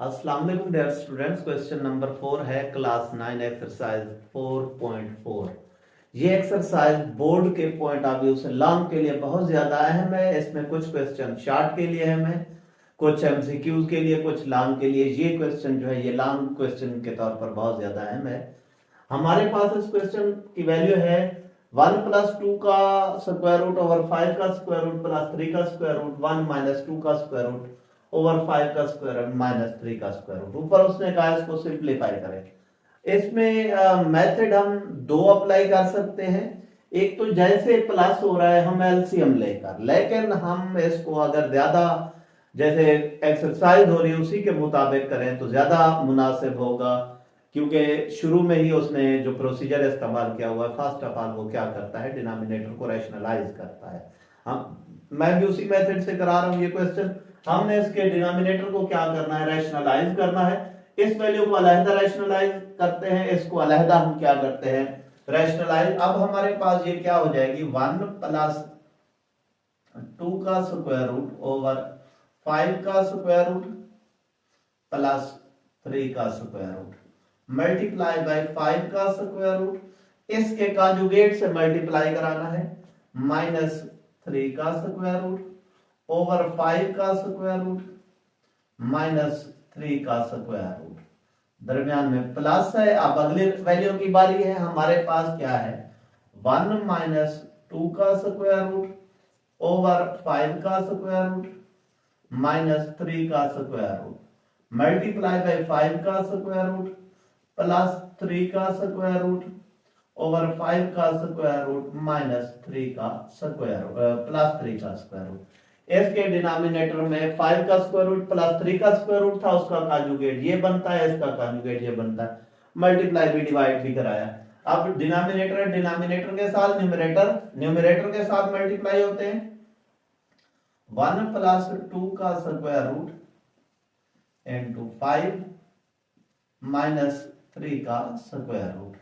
अस्सलाम वालेकुम dear students. Question number 4 है क्लास 9 एक्सरसाइज 4.4। ये एक्सरसाइज बोर्ड के पॉइंट ऑफ व्यू से लॉन्ग के लिए बहुत ज्यादा अहम है। इसमें कुछ क्वेश्चन शॉर्ट के लिए अहम है, कुछ एमसीक्यूज के लिए, कुछ लॉन्ग के लिए। ये क्वेश्चन जो है ये लॉन्ग क्वेश्चन के तौर पर बहुत ज्यादा अहम है। हमारे पास इस क्वेश्चन की वैल्यू है 1 + 2 का स्क्वायर रूट ओवर 5 का स्क्वायर रूट प्लस 3 का स्क्वायर रूट 1 - 2 का स्क्वायर रूट ओवर 5 का स्क्वायर रूट -3 का स्क्वायर रूट। ऊपर उसने कहा इसको सिंप्लीफाई करें। इसमें मेथड हम दो अप्लाई कर सकते हैं। एक तो जैसे प्लस हो रहा है हम एलसीएम लेकर, लेकिन हम इसको अगर ज्यादा जैसे एक्सरसाइज हो रही है उसी के मुताबिक करें तो ज्यादा मुनासिब होगा, क्योंकि शुरू में ही उसने जो प्रोसीजर इस्तेमाल किया हुआ है, फर्स्ट ऑफ ऑल वो क्या करता है, डिनोमिनेटर को रैशनलाइज करता है। मैं भी उसी मेथड से करा रहा हूं ये क्वेश्चन। हमने इसके डिनोमिनेटर को क्या करना है, रैशनलाइज करना है। इस वैल्यू को अलहदा रैशनलाइज करते हैं, इसको अलहदा हम क्या करते हैं, रैशनलाइज। अब हमारे पास ये क्या हो जाएगी, 1 + 2 का स्क्वायर रूट ओवर 5 का स्क्वायर रूट प्लस 3 का स्क्वायर रूट मल्टीप्लाई बाय 5 का स्क्वायर रूट, इसके कांजुगेट से मल्टीप्लाई कराना है, -3 का स्क्वायर रूट ओवर 5 का स्क्वायर रूट -3 का स्क्वायर रूट। दरमियान में प्लस है। अब अगली वैल्यू की बारी है। हमारे पास क्या है, 1 - 2 का स्क्वायर रूट ओवर 5 का स्क्वायर रूट -3 का स्क्वायर रूट मल्टीप्लाई बाय 5 का स्क्वायर रूट प्लस 3 का स्क्वायर रूट ओवर 5 का स्क्वायर रूट -3 का स्क्वायर प्लस 3 का स्क्वायर रूट। इसके डिनोमिनेटर में 5 का स्क्वायर रूट प्लस 3 का स्क्वायर रूट था, उसका कॉन्जुगेट ये बनता है, इसका कॉन्जुगेट ये बनता है। मल्टीप्लाई भी डिवाइड भी कराया। अब डिनोमिनेटर डिनोमिनेटर के साथ न्यूमरेटर न्यूमरेटर के साथ मल्टीप्लाई होते हैं। 1 + 2 का स्क्वायर रूट इंटू 5 -3 का स्क्वायर रूट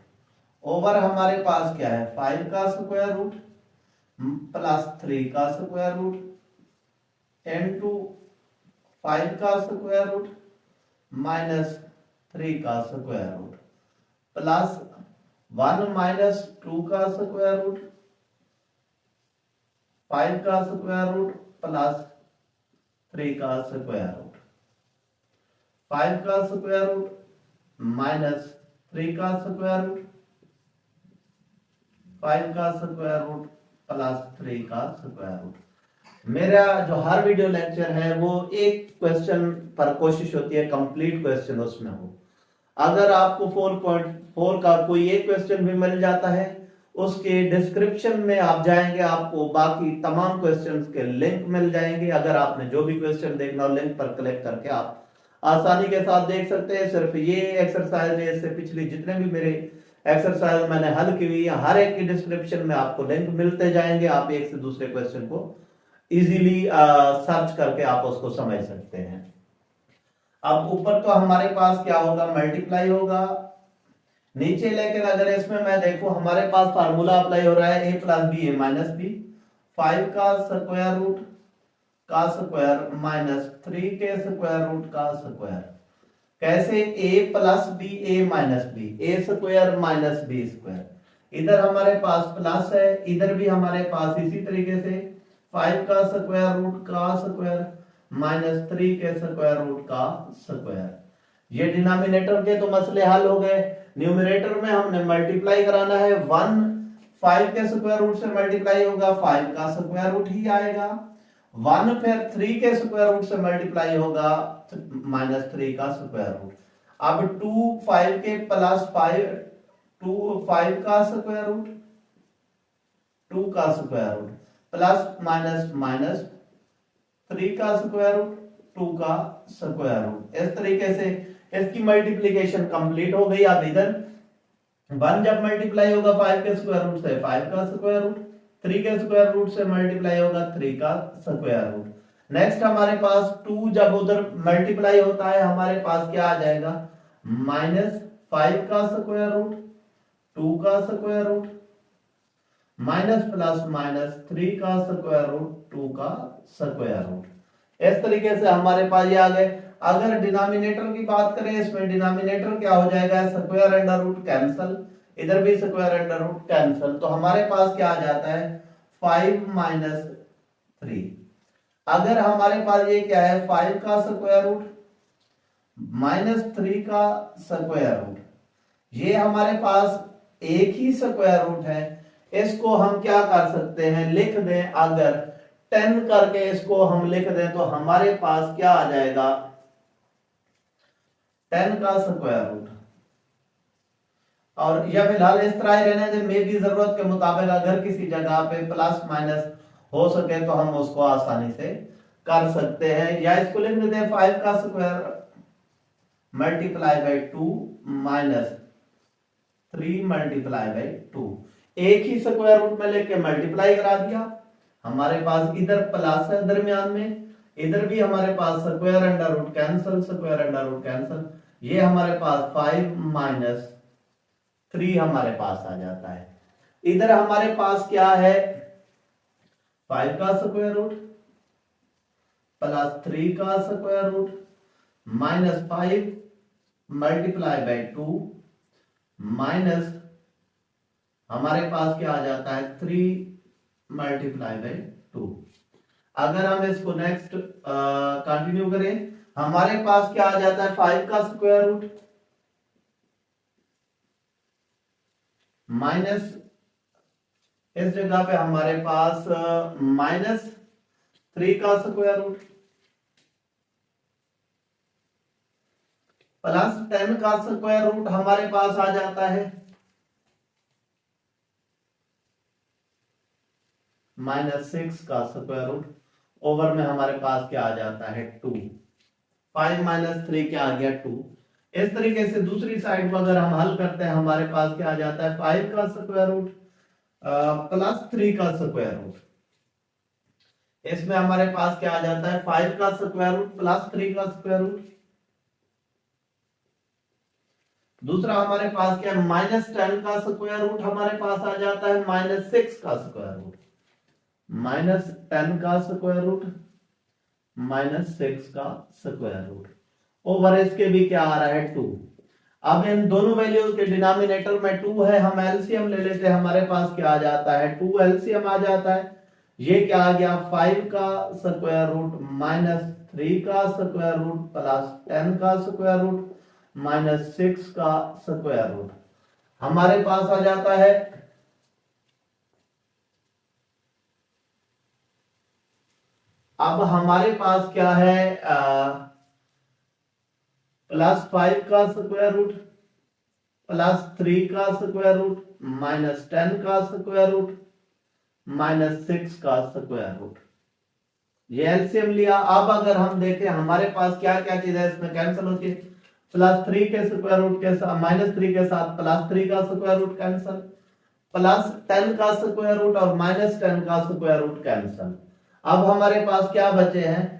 ओवर हमारे पास क्या है, 5 का स्क्वायर रूट प्लस 3 का स्क्वायर रूट इंटू 5 का स्क्वायर रूट -3 का स्क्वायर रूट प्लस 1 - 2 का स्क्वायर रूट 5 का स्क्वायर रूट प्लस 3 का स्क्वायर रूट 5 का स्क्वायर रूट -3 का स्क्वायर रूट 5 का स्क्वायर रूट प्लस 3 का स्क्वायर रूट। मेरा जो हर वीडियो लेक्चर है वो एक क्वेश्चन पर कोशिश होती है कंप्लीट क्वेश्चन उसमें हो। अगर आपको 4.4 का कोई एक क्वेश्चन भी मिल जाता है, उसके डिस्क्रिप्शन में आप जाएंगे, आपको बाकी तमाम क्वेश्चंस के लिंक मिल जाएंगे। अगर आपने जो भी क्वेश्चन देखना हो लिंक पर क्लिक करके आप आसानी के साथ देख सकते हैं। सिर्फ ये एक्सरसाइज है, इससे पिछली जितने भी मेरे एक्सरसाइज मैंने हल की हुई है हर एक की डिस्क्रिप्शन में आपको लिंक मिलते जाएंगे। आप एक से दूसरे क्वेश्चन को इजीली सर्च करके आप उसको समझ सकते हैं। अब ऊपर तो हमारे पास क्या होगा, मल्टीप्लाई होगा नीचे, लेकिन अगर इसमें मैं देखूं हमारे पास फार्मूला अप्लाई हो रहा है a + b a - b 5 का स्क्वायर रूट का स्क्वायर -3 के स्क्वायर रूट का स्क्वायर। कैसे, a + b a - b a square -b square. इधर हमारे पास प्लस है, इधर भी हमारे पास इसी तरीके से 5 का स्क्वायर रूट का स्क्वायर -3 के स्क्वायर रूट का स्क्वायर। ये डिनोमिनेटर के तो मसले हल हो गए। न्यूमरेटर में हमने मल्टीप्लाई कराना है। 1 5 के स्क्वायर रूट से मल्टीप्लाई होगा, 5 का स्क्वायर रूट ही आएगा। 1 फिर 3 के स्क्वायर रूट से मल्टीप्लाई होगा, -3 का स्क्वायर रूट। अब 2 5 के प्लस 5 2 5 का स्क्वायर रूट 2 का स्क्वायर रूट प्लस माइनस 3 का स्क्वायर रूट 2 का स्क्वायर रूट। इस तरीके से इसकी मल्टीप्लिकेशन कंप्लीट हो गई। अब इधर 1 जब मल्टीप्लाई होगा 5 के स्क्वायर रूट से 5 का स्क्वायर रूट, 3 के स्क्वायर रूट से मल्टीप्लाई होगा 3 का स्क्वायर रूट। नेक्स्ट हमारे पास 2 जब उधर मल्टीप्लाई होता है हमारे पास क्या आ जाएगा, -5 का स्क्वायर रूट 2 का square root minus plus minus 3 का स्क्वायर रूट 2 का स्क्वायर रूट। इस तरीके से हमारे पास ये आ गए। अगर डिनोमिनेटर की बात करें, इसमें डिनोमिनेटर क्या हो जाएगा, स्क्वायर अंडर रूट कैंसल, इधर भी स्क्वायर अंडर रूट कैंसल, तो हमारे पास क्या आ जाता है 5 माइनस 3। अगर हमारे पास ये क्या है 5 का स्क्वायर रूट माइनस 3 का स्क्वायर रूट, ये हमारे पास एक ही स्क्वायर रूट है, इसको हम क्या कर सकते हैं लिख दें, अगर 10 करके इसको हम लिख दें तो हमारे पास क्या आ जाएगा 10 का स्क्वायर रूट। और या फिलहाल इस तरह ही रहने दें, मे भी जरूरत के मुताबिक अगर किसी जगह पे प्लस माइनस हो सके तो हम उसको आसानी से कर सकते हैं, या इसको लिख देते हैं 5 का square multiply by 2 minus 3 multiply by 2। एक ही स्क्वायर रूट में लेके मल्टीप्लाई करा दिया, हमारे पास इधर प्लस है दरमियान में, इधर भी हमारे पास square under root cancel, square under root cancel, ये हमारे पास 5 माइनस 3 हमारे पास आ जाता है। इधर हमारे पास क्या है 5 का स्क्वायर रूट प्लस 3 का square root minus 5 multiply by 2 minus हमारे पास क्या आ जाता है 3 मल्टीप्लाई बाई 2। अगर हम इसको नेक्स्ट कंटिन्यू करें, हमारे पास क्या आ जाता है 5 का स्क्वायर रूट माइनस, इस जगह पे हमारे पास माइनस 3 का स्क्वायर रूट प्लस 10 का स्क्वायर रूट हमारे पास आ जाता है माइनस 6 का स्क्वायर रूट, ओवर में हमारे पास क्या आ जाता है 2। 5 माइनस 3 क्या आ गया 2। इस तरीके से दूसरी साइड को अगर हम हल करते हैं, हमारे पास क्या आ जाता है 5 का स्क्वायर रूट प्लस 3 का स्क्वायर रूट, इसमें हमारे पास क्या आ जाता है 5 का स्क्वायर रूट प्लस 3 का स्क्वायर रूट। दूसरा हमारे पास क्या है माइनस 10 का स्क्वायर रूट हमारे पास आ जाता है माइनस 6 का स्क्वायर रूट, माइनस 10 का स्क्वायर रूट माइनस 6 का स्क्वायर रूट, ओवर इसके भी क्या आ रहा है 2। अब इन दोनों वैल्यूज के डिनोमिनेटर में 2 है, हम एलसीएम ले लेते हैं, हमारे पास क्या आ जाता है 2 एलसीएम आ जाता है, ये क्या आ गया 5 का स्क्वायर रूट माइनस 3 का स्क्वायर रूट प्लस 10 का स्क्वायर रूट माइनस 6 का स्क्वायर रूट हमारे पास आ जाता है। अब हमारे पास क्या है प्लस 5 का स्क्वायर रूट प्लस 3 का स्क्वायर रूट माइनस 10 का स्क्वायर रूट माइनस 6 का स्क्वायर रूट, ये एलसीएम लिया। अब अगर हम देखें हमारे पास क्या क्या चीज है इसमें कैंसिल होती है, प्लस 3 के स्क्वायर रूट के साथ माइनस 3 के साथ प्लस 3 का स्क्वायर रूट कैंसिल, प्लस 10 का स्क्वायर रूट और माइनस 10 का स्क्वायर रूट कैंसिल। अब हमारे पास क्या बचे हैं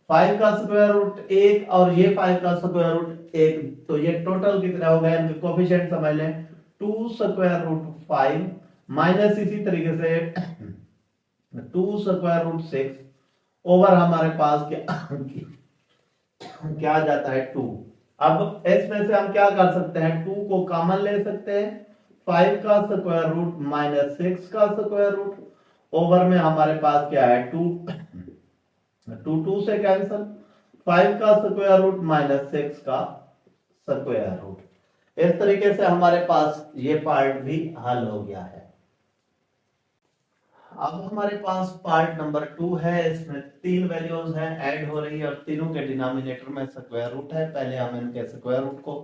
5 का स्क्वायर रूट 1 और ये 5 का स्क्वायर रूट 1, तो ये टोटल कितना हो गया, इनके कोफिशिएंट समझ लें 2 स्क्वायर रूट 5 माइनस इसी तरीके से 2 स्क्वायर रूट 6 ओवर हमारे पास क्या आ जाता है 2। अब इसमें से हम क्या कर सकते हैं 2 को कॉमन ले सकते हैं, 5 का स्क्वायर रूट माइनस 6 का स्क्वायर रूट, ओवर में हमारे पास क्या है 2 से कैंसिल, 5 का स्क्वायर रूट माइनस 6 का स्क्वायर रूट। इस तरीके से हमारे पास ये पार्ट भी हल हो गया है। अब हमारे पास पार्ट नंबर 2 है, इसमें 3 वैल्यूज हैं ऐड हो रही है और तीनों के डिनोमिनेटर में स्क्वायर रूट है। पहले हम इनके स्क्वायर रूट को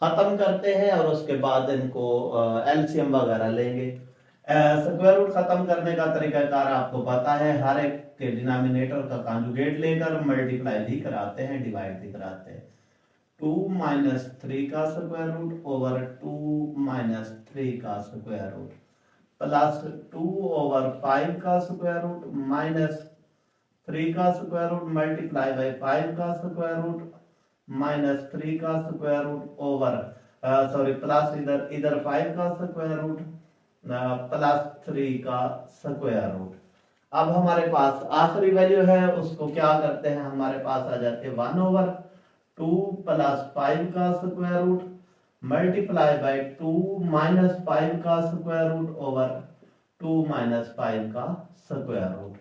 खत्म करते हैं और उसके बाद इनको एलसीएम वगैरह लेंगे। स्क्वायर रूट खत्म करने का तरीकाकार आपको पता है, हर एक के डिनोमिनेटर का कॉन्जुगेट लेकर मल्टीप्लाई भी कराते हैं, डिवाइड भी कराते हैं। 2 माइनस 3 का स्क्वायर रूट ओवर 2 माइनस 3 का स्क्वायर रूट प्लस 2 ओवर 5 का स्क्वायर रूट माइनस 3 का स्क्वायर रूट मल्टीप्लाई बाई 5 का स्क्वायर रूट माइनस 3 का स्क्वायर रूट ओवर प्लस इधर 5 का स्क्वायर रूट प्लस 3 का स्क्वायर रूट। अब हमारे पास आखिरी वैल्यू है, उसको क्या करते हैं हमारे पास आ जाते हैं 1 ओवर 2 प्लस 5 का square root multiply by 2 minus 5 का स्क्वायर रूट ओवर 2 माइनस 5 का स्क्वायर रूट।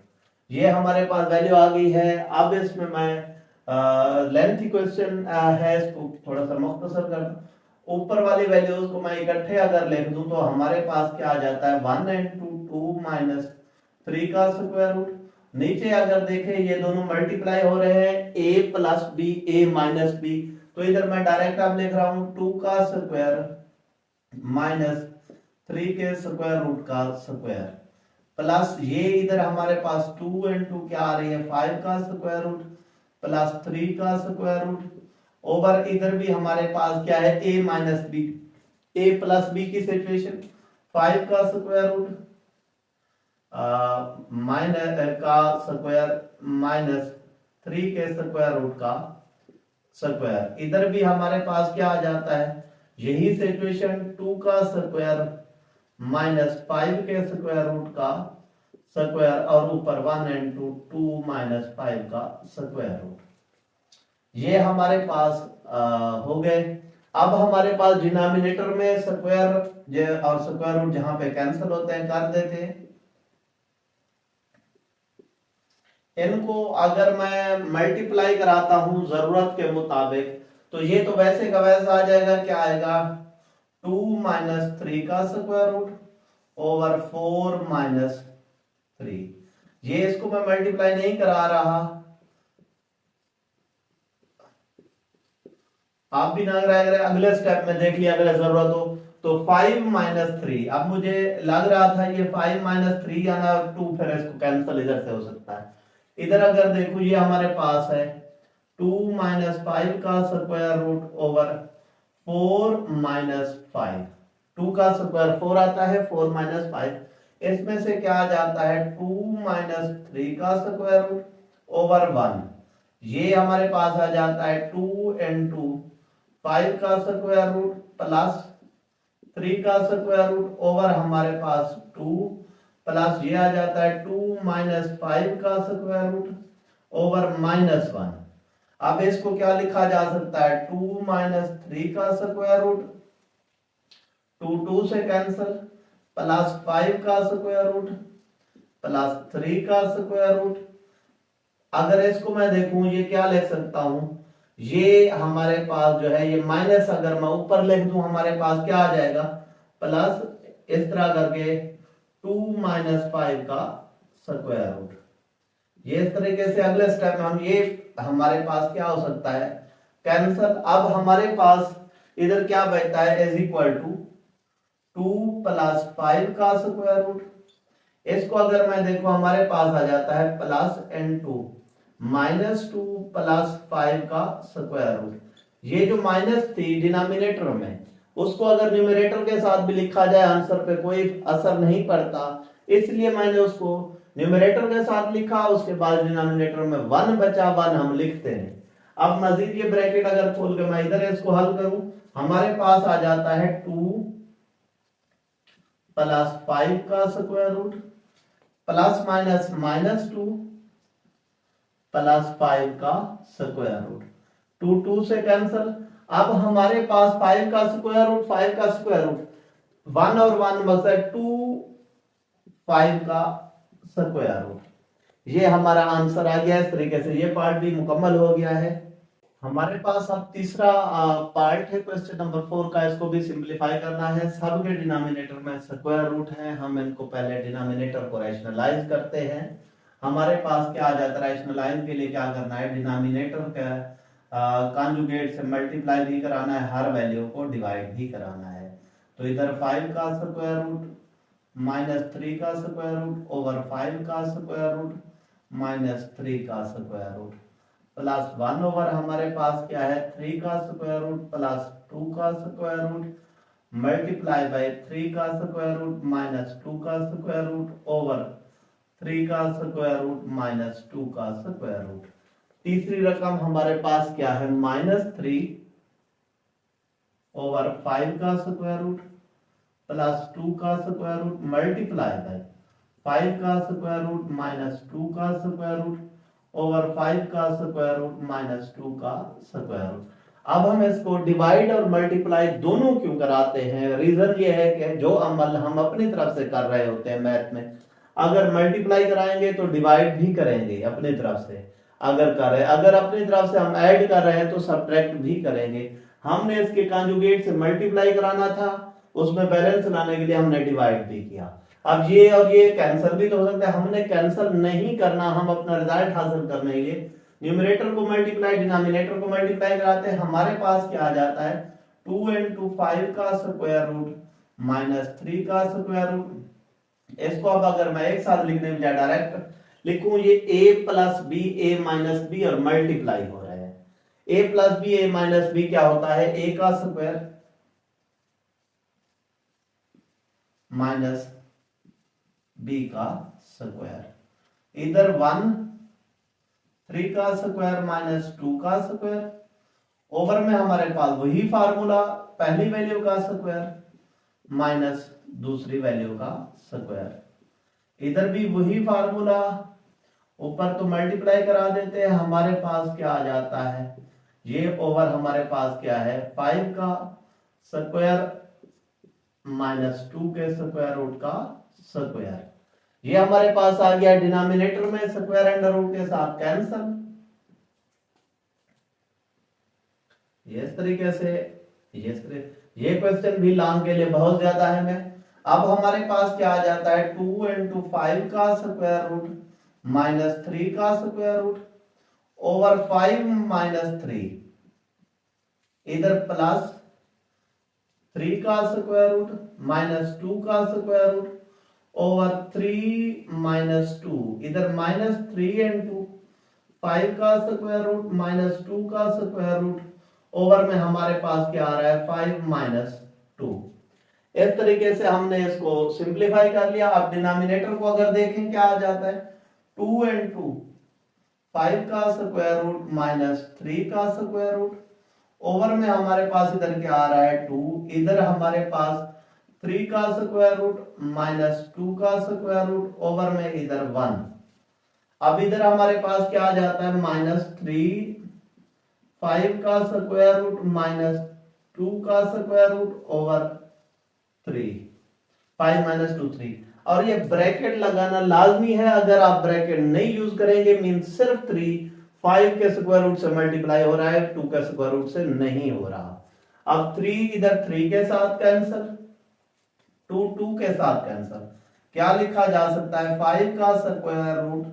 ये हमारे पास वैल्यू आ गई है। अब इसमें मैं लेंथी क्वेश्चन है, इसको थोड़ा सा मुख्तसर कर दूं। ऊपर वाली वैल्यूज को मैं इकट्ठे अगर लिख दूं तो हमारे पास क्या आ जाता है 1 into 2 माइनस 3 का स्क्वायर रूट। नीचे अगर देखें ये दोनों मल्टीप्लाई हो रहे हैं a plus b a minus b, तो इधर मैं डायरेक्ट अब लिख रहा हूं 2 का स्क्वायर माइनस 3 के स्क्वायर रूट का स्क्वायर प्लस ये इधर हमारे पास 2 into क्या आ रही है 5 का स्क्वायर रूट प्लस 3 का स्क्वायर रूट ओवर इधर भी हमारे पास क्या है a minus b, a plus b की सिचुएशन 5 का स्क्वायर रूट माइनस का स्क्वायर माइनस 3 के स्क्वायर रूट का स्क्वायर। इधर भी हमारे पास क्या आ जाता है यही सिचुएशन 2 का स्क्वायर माइनस 5 के स्क्वायर रूट का स्क्वायर और ऊपर 1 into 2 माइनस 5 का स्क्वायर रूट। ये हमारे पास हो गए। अब हमारे पास डिनोमिनेटर में स्क्वायर और स्क्वायर रूट जहां पे कैंसिल होते हैं कर देते हैं। इनको अगर मैं मल्टीप्लाई कराता हूं जरूरत के मुताबिक तो ये तो वैसे का वैसा आ जाएगा, क्या आएगा 2 माइनस 3 का स्क्वायर रूट ओवर 4 माइनस 3। ये इसको मैं मल्टीप्लाई नहीं करा रहा, आप भी ना कराए अगले स्टेप में देख लिया अगर जरूरत हो तो 5 माइनस 3। अब मुझे लग रहा था ये 5 माइनस 3 या ना 2, फिर इसको कैंसिल इधर से हो सकता है। इधर अगर देखो ये हमारे पास है 2 माइनस 5 का स्क्वायर रूट ओवर 4 माइनस 5। 2 का स्क्वायर 4 आता है, 4 माइनस 5 इसमें से क्या आ जाता है 2 माइनस 3 का स्क्वायर रूट ओवर 1। ये हमारे पास आ जाता है 2 into 5 का स्क्वायर रूट प्लस 3 का स्क्वायर रूट ओवर हमारे पास 2 प्लस ये आ जाता है 2 माइनस 5 का स्क्वायर रूट ओवर माइनस 1। अब इसको क्या लिखा जा सकता है 2 माइनस 3 का स्क्वायर रूट, 2 से कैंसिल, प्लस 5 का स्क्वायर रूट प्लस 3 का स्क्वायर रूट। अगर इसको मैं देखूं ये क्या लिख सकता हूं, ये हमारे पास जो है ये माइनस अगर मैं ऊपर लिख दूं हमारे पास क्या आ जाएगा प्लस इस तरह करके 2 माइनस 5 का स्क्वायर रूट। ये इस तरीके से अगले स्टेप में हम ये हमारे पास क्या हो सकता है कैंसल। अब हमारे पास इधर क्या बचता है इज इक्वल टू 2 प्लस 5 का स्क्वायर रूट। इसको अगर मैं देखो हमारे पास आ जाता है प्लस n2 माइनस 2 प्लस 5 का स्क्वायर रूट। ये जो माइनस थी डिनोमिनेटर में उसको अगर न्यूमरेटर के साथ भी लिखा जाए आंसर पे कोई असर नहीं पड़ता, इसलिए मैंने उसको न्यूमरेटर के साथ लिखा, उसके बाद डिनोमिनेटर में 1 बचा 1 हम लिखते हैं। अब मजीद ये ब्रैकेट अगर खोल के मैं इधर इसको हल करूं हमारे पास आ जाता है 2 प्लस 5 का square root plus minus minus 2 plus 5 का स्क्वायर रूट। 2 से कैंसिल। अब हमारे पास 5 का स्क्वायर रूट 5 का स्क्वायर रूट 1 और 1 बचा 2 5 का स्क्वायर रूट। ये हमारा आंसर आ गया। इस तरीके से ये पार्ट भी मुकम्मल हो गया है। हमारे पास अब तीसरा पार्ट है क्वेश्चन नंबर 4 का। इसको भी सिंपलीफाई करना है। सब के डिनोमिनेटर में स्क्वायर रूट है, हम इनको पहले डिनोमिनेटर को रैशनलाइज करते हैं। हमारे पास क्या आ जाता है रैशनलाइज के लिए क्या करना है डिनोमिनेटर का कॉन्जुगेट से मल्टीप्लाई भी कराना है, हर वैल्यू को डिवाइड भी कराना है। तो इधर 5 का स्क्वायर रूट माइनस 3 का स्क्वायर रूट ओवर 5 का स्क्वायर रूट माइनस 3 का स्क्वायर रूट प्लस 1 ओवर हमारे पास क्या है 3 का स्क्वायर रूट प्लस 2 का स्क्वायर रूट मल्टीप्लाई बाय 3 का स्क्वायर रूट माइनस 2 का स्क्वायर रूट ओवर 3 का स्क्वायर रूट माइनस 2 का स्क्वायर रूट। तीसरी रकम हमारे पास क्या है -3 ओवर 5 का स्क्वायर रूट प्लस 2 का स्क्वायर रूट मल्टीप्लाई बाय 5 का स्क्वायर रूट माइनस 2 का स्क्वायर रूट ओवर 5 का स्क्वायर रूट माइनस 2 का स्क्वायर रूट। अब हम इसको डिवाइड और मल्टीप्लाई दोनों क्यों कराते हैं? रीजन ये है कि जो अमल हम अपनी तरफ से कर रहे होते हैं मैथ में, अगर मल्टीप्लाई कराएंगे तो डिवाइड भी करेंगे अपनी तरफ से, अगर कर रहे अगर अपनी तरफ से हम ऐड कर रहे हैं तो सब्ट्रैक्ट भी करेंगे। हमने इसके कॉन्जुगेट से मल्टीप्लाई कराना था, उसमें बैलेंस लाने के लिए हमने डिवाइड भी किया। अब ये और ये कैंसिल भी तो हो सकता है, हमने कैंसिल नहीं करना, हम अपना रिजल्ट हासिल करने के लिए न्यूमरेटर को मल्टीप्लाई डिनोमिनेटर को मल्टीप्लाई कराते हैं। हमारे पास क्या आ जाता है 2 into 5 का स्क्वायर रूट माइनस 3 का स्क्वायर रूट। इसको अब अगर मैं एक साथ लिखने में डायरेक्ट लिखूं, ये a plus b a minus b और मल्टीप्लाई हो रहा है। a plus b a minus b क्या होता है a का स्क्वायर माइनस b का स्क्वायर, इधर 1 3 का स्क्वायर माइनस 2 का स्क्वायर, ओवर में हमारे पास वही फार्मूला, पहली वैल्यू का स्क्वायर माइनस दूसरी वैल्यू का स्क्वायर, इधर भी वही फार्मूला, ऊपर तो मल्टीप्लाई करा देते हैं। हमारे पास क्या आ जाता है, ये ओवर हमारे पास क्या है 5 का स्क्वायर माइनस 2 के स्क्वायर रूट का स्क्वायर। ये हमारे पास आ गया डिनोमिनेटर में स्क्वायर अंडर रूट के साथ कैंसल। इस तरीके से ये क्वेश्चन भी लॉन्ग के लिए बहुत ज्यादा है मैं। अब हमारे पास क्या आ जाता है 2 into 5 का स्क्वायर रूट माइनस 3 का स्क्वायर रूट ओवर 5 माइनस 3, इधर प्लस 3 का स्क्वायर रूट माइनस 2 का स्क्वायर रूट ओवर 3 माइनस 2, इधर माइनस 3 into 5 का स्क्वायर रूट माइनस 2 का स्क्वायर रूट ओवर में हमारे पास क्या आ रहा है 5 माइनस 2। इस तरीके से हमने इसको सिंप्लीफाई कर लिया। अब डिनोमिनेटर को अगर देखें क्या आ जाता है 2 into 5 का स्क्वायर रूट माइनस 3 का स्क्वायर रूट ओवर में हमारे पास इधर क्या आ रहा है 2, इधर हमारे पास 3 का स्क्वायर रूट माइनस 2 का स्क्वायर रूट ओवर में इधर 1। अब इधर हमारे पास क्या आ जाता है माइनस 3 5 का स्क्वायर रूट माइनस 2 का स्क्वायर रूट ओवर 3, 5 माइनस 2 3। और ये ब्रैकेट लगाना लाजमी है, अगर आप ब्रैकेट नहीं यूज करेंगे मीन सिर्फ 3 5 के स्क्वायर रूट से मल्टीप्लाई हो रहा है, 2 के स्क्वायर रूट से नहीं हो रहा। अब 3 इधर 3 के साथ कैंसिल, 2 2 के साथ कैंसिल, क्या लिखा जा सकता है 5 का स्क्वायर रूट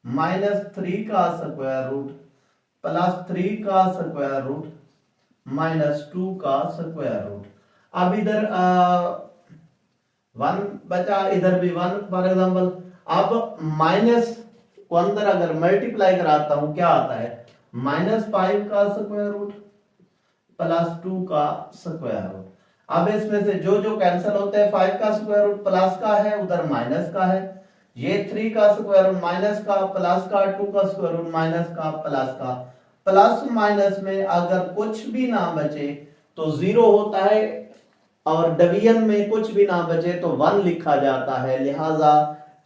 माइनस 3 का स्क्वायर रूट प्लस 3 का स्क्वायर रूट माइनस 2 का स्क्वायर रूट। अब इधर 1 बचा, इधर भी 1 फॉर एग्जांपल। अब माइनस को अंदर अगर मल्टीप्लाई कराता हूं क्या आता है माइनस 5 का स्क्वायर रूट प्लस 2 का स्क्वायर रूट। अब इसमें से जो जो कैंसिल होते हैं 5 का स्क्वायर रूट प्लस का है, उधर माइनस का है, ये 3 का स्क्वायर रूट माइनस का प्लस का 2 का स्क्वायर रूट माइनस का प्लस का। प्लस माइनस में अगर कुछ भी ना बचे तो 0 होता है, और डिवीजन में कुछ भी ना बचे तो 1 लिखा जाता है। लिहाजा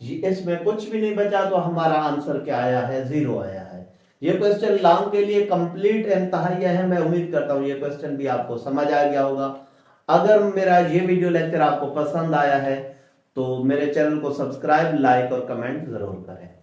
इसमें कुछ भी नहीं बचा तो हमारा आंसर क्या आया है 0 आया है। ये क्वेश्चन लॉन्ग के लिए कंप्लीट इंतहाई है। मैं उम्मीद करता हूँ ये क्वेश्चन भी आपको समझ आ गया होगा। अगर मेरा ये वीडियो लेक्चर आपको पसंद आया है तो मेरे चैनल को सब्सक्राइब, लाइक और कमेंट जरूर करें।